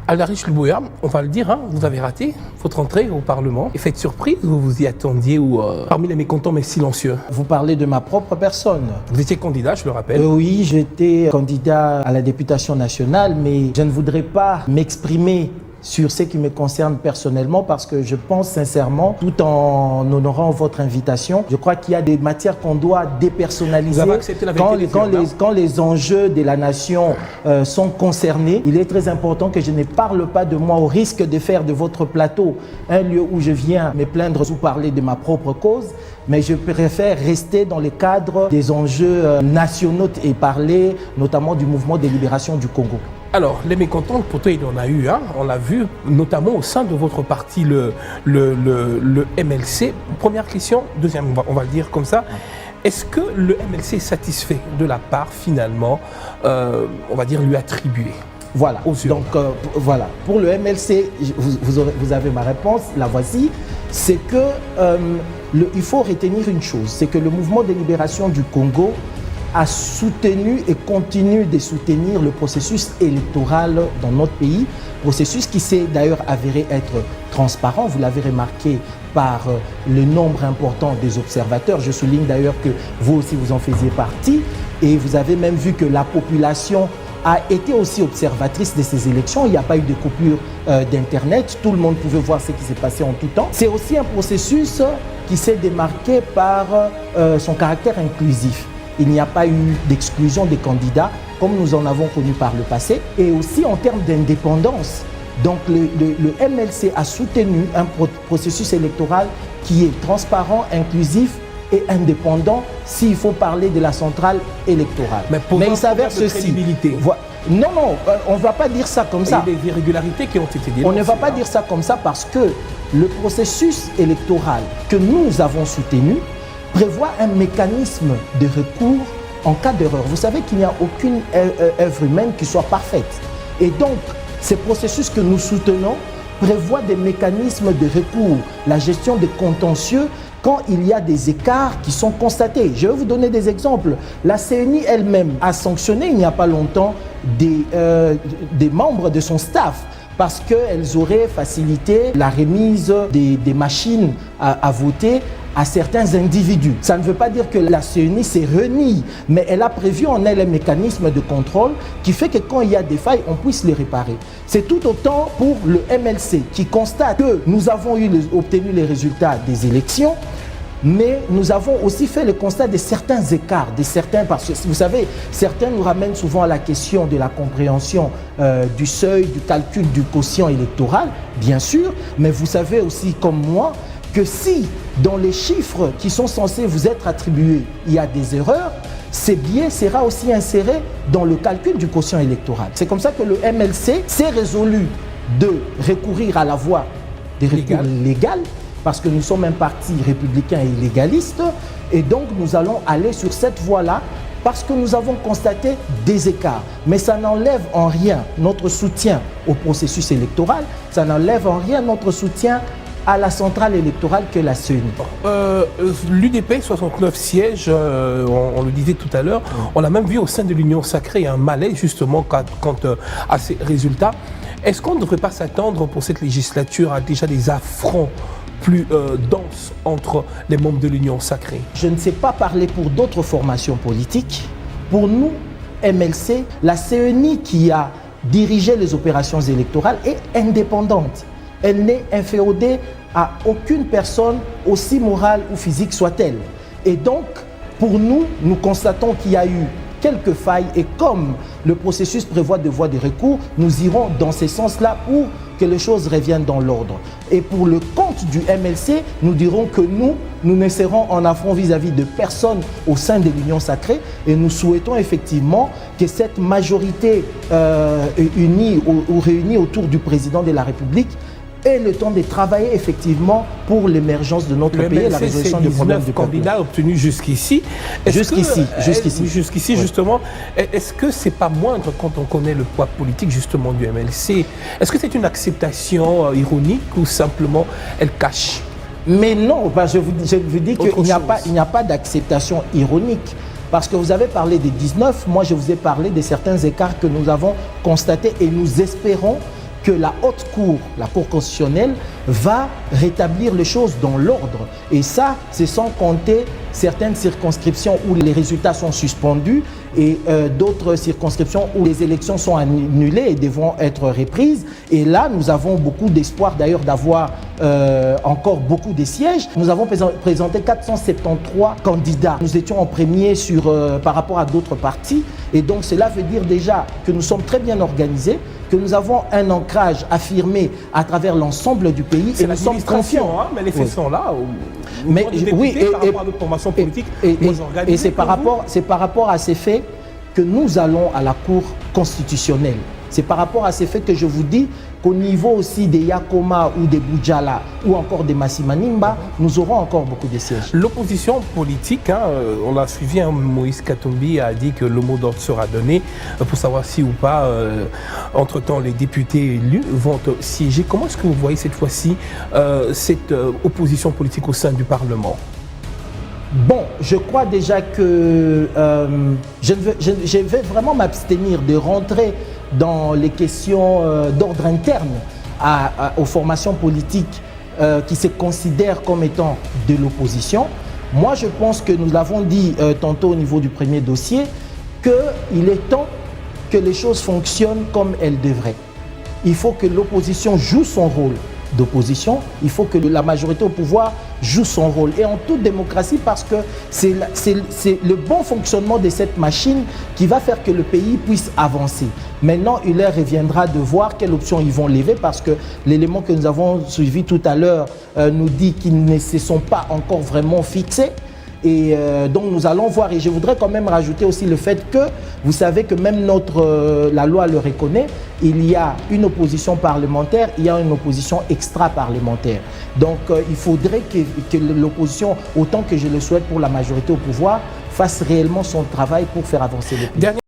Aldarich Luboya, on va le dire, hein, vous avez raté votre entrée au Parlement. Effet de surprise, vous vous y attendiez ou parmi les mécontents mais silencieux? Vous parlez de ma propre personne. Vous étiez candidat, je le rappelle. Oui, j'étais candidat à la députation nationale, mais je ne voudrais pas m'exprimer sur ce qui me concerne personnellement parce que je pense sincèrement, tout en honorant votre invitation, je crois qu'il y a des matières qu'on doit dépersonnaliser. Vous avez accepté la vérité quand les enjeux de la nation sont concernés. Il est très important que je ne parle pas de moi au risque de faire de votre plateau un lieu où je viens me plaindre ou parler de ma propre cause. Mais je préfère rester dans le cadre des enjeux nationaux et parler notamment du mouvement de libération du Congo. Alors, les mécontents, pourtant il y en a eu, hein, on l'a vu, notamment au sein de votre parti, le MLC. Première question, deuxième, on va le dire comme ça. Est-ce que le MLC est satisfait de la part, finalement, on va dire, lui attribuée? Voilà, donc voilà. Pour le MLC, vous avez ma réponse, la voici. C'est que il faut retenir une chose, c'est que le mouvement de libération du Congo a soutenu et continue de soutenir le processus électoral dans notre pays, processus qui s'est d'ailleurs avéré être transparent, vous l'avez remarqué par le nombre important des observateurs. Je souligne d'ailleurs que vous aussi vous en faisiez partie et vous avez même vu que la population a été aussi observatrice de ces élections. Il n'y a pas eu de coupure d'Internet. Tout le monde pouvait voir ce qui s'est passé en tout temps. C'est aussi un processus qui s'est démarqué par son caractère inclusif. Il n'y a pas eu d'exclusion des candidats comme nous en avons connu par le passé. Et aussi en termes d'indépendance. Donc le MLC a soutenu un processus électoral qui est transparent, inclusif et indépendant s'il faut parler de la centrale électorale. Mais il s'avère ceci. Non, on ne va pas dire ça comme ça. Il y a des irrégularités qui ont été dénoncées. On ne va pas dire ça comme ça parce que le processus électoral que nous avons soutenu prévoit un mécanisme de recours en cas d'erreur. Vous savez qu'il n'y a aucune œuvre humaine qui soit parfaite. Et donc, ces processus que nous soutenons prévoient des mécanismes de recours, la gestion des contentieux quand il y a des écarts qui sont constatés. Je vais vous donner des exemples. La CENI elle-même a sanctionné il n'y a pas longtemps des membres de son staff parce qu'elles auraient facilité la remise des machines à voter à certains individus. Ça ne veut pas dire que la CENI s'est renie, mais elle a prévu en elle un mécanisme de contrôle qui fait que quand il y a des failles, on puisse les réparer. C'est tout autant pour le MLC qui constate que nous avons obtenu les résultats des élections, mais nous avons aussi fait le constat de certains écarts, parce que vous savez, certains nous ramènent souvent à la question de la compréhension du seuil, du calcul du quotient électoral, bien sûr, mais vous savez aussi comme moi que si dans les chiffres qui sont censés vous être attribués, il y a des erreurs, ces biais sera aussi inséré dans le calcul du quotient électoral. C'est comme ça que le MLC s'est résolu de recourir à la voie des recours légaux, parce que nous sommes un parti républicain et légaliste, et donc nous allons aller sur cette voie-là parce que nous avons constaté des écarts. Mais ça n'enlève en rien notre soutien au processus électoral, ça n'enlève en rien notre soutien à la centrale électorale que la CENI. L'UDP, 69 sièges, on le disait tout à l'heure, on a même vu au sein de l'Union sacrée un malaise justement quant à ces résultats. Est-ce qu'on ne devrait pas s'attendre pour cette législature à déjà des affronts plus denses entre les membres de l'Union sacrée? Je ne sais pas parler pour d'autres formations politiques. Pour nous, MLC, la CENI qui a dirigé les opérations électorales est indépendante. Elle n'est inféodée à aucune personne, aussi morale ou physique soit-elle. Et donc, pour nous, nous constatons qu'il y a eu quelques failles et comme le processus prévoit des voies de recours, nous irons dans ce sens-là pour que les choses reviennent dans l'ordre. Et pour le compte du MLC, nous dirons que nous ne serons en affront vis-à-vis de personne au sein de l'Union sacrée et nous souhaitons effectivement que cette majorité unie ou réunie autour du président de la République ait le temps de travailler effectivement pour l'émergence de notre pays et la résolution du problème du peuple. Candidats obtenus jusqu'ici. Jusqu'ici, justement. Est-ce que c'est pas moindre quand on connaît le poids politique justement du MLC? Est-ce que c'est une acceptation ironique ou simplement elle cache? Mais non, je vous dis qu'il n'y a pas d'acceptation ironique. Parce que vous avez parlé des 19, moi je vous ai parlé de certains écarts que nous avons constatés et nous espérons que la haute cour, la cour constitutionnelle, va rétablir les choses dans l'ordre. Et ça, c'est sans compter certaines circonscriptions où les résultats sont suspendus et d'autres circonscriptions où les élections sont annulées et devront être reprises. Et là, nous avons beaucoup d'espoir d'ailleurs d'avoir encore beaucoup de sièges. Nous avons présenté 473 candidats. Nous étions en premier par rapport à d'autres partis. Et donc, cela veut dire déjà que nous sommes très bien organisés, que nous avons un ancrage affirmé à travers l'ensemble du pays et nous sommes confiants. Hein, mais les faits sont là. Mais oui, par rapport à notre formation politique, et c'est par rapport à ces faits que nous allons à la Cour constitutionnelle. C'est par rapport à ces faits que je vous dis qu'au niveau aussi des Yakoma ou des Boudjala ou encore des Massimanimba, nous aurons encore beaucoup de sièges. L'opposition politique, hein, on l'a suivi, hein, Moïse Katumbi a dit que le mot d'ordre sera donné pour savoir si ou pas, entre-temps, les députés élus vont siéger. Comment est-ce que vous voyez cette fois-ci cette opposition politique au sein du Parlement ? Bon, je crois déjà que je vais vraiment m'abstenir de rentrer dans les questions d'ordre interne aux formations politiques qui se considèrent comme étant de l'opposition. Moi, je pense que nous l'avons dit tantôt au niveau du premier dossier, qu'il est temps que les choses fonctionnent comme elles devraient. Il faut que l'opposition joue son rôle d'opposition, il faut que la majorité au pouvoir joue son rôle. Et en toute démocratie, parce que c'est le bon fonctionnement de cette machine qui va faire que le pays puisse avancer. Maintenant, il leur reviendra de voir quelle option ils vont lever, parce que l'élément que nous avons suivi tout à l'heure nous dit qu'ils ne se sont pas encore vraiment fixés. Et donc nous allons voir, et je voudrais quand même rajouter aussi le fait que vous savez que même la loi le reconnaît, il y a une opposition parlementaire, il y a une opposition extra-parlementaire. Donc il faudrait que l'opposition, autant que je le souhaite pour la majorité au pouvoir, fasse réellement son travail pour faire avancer le pays.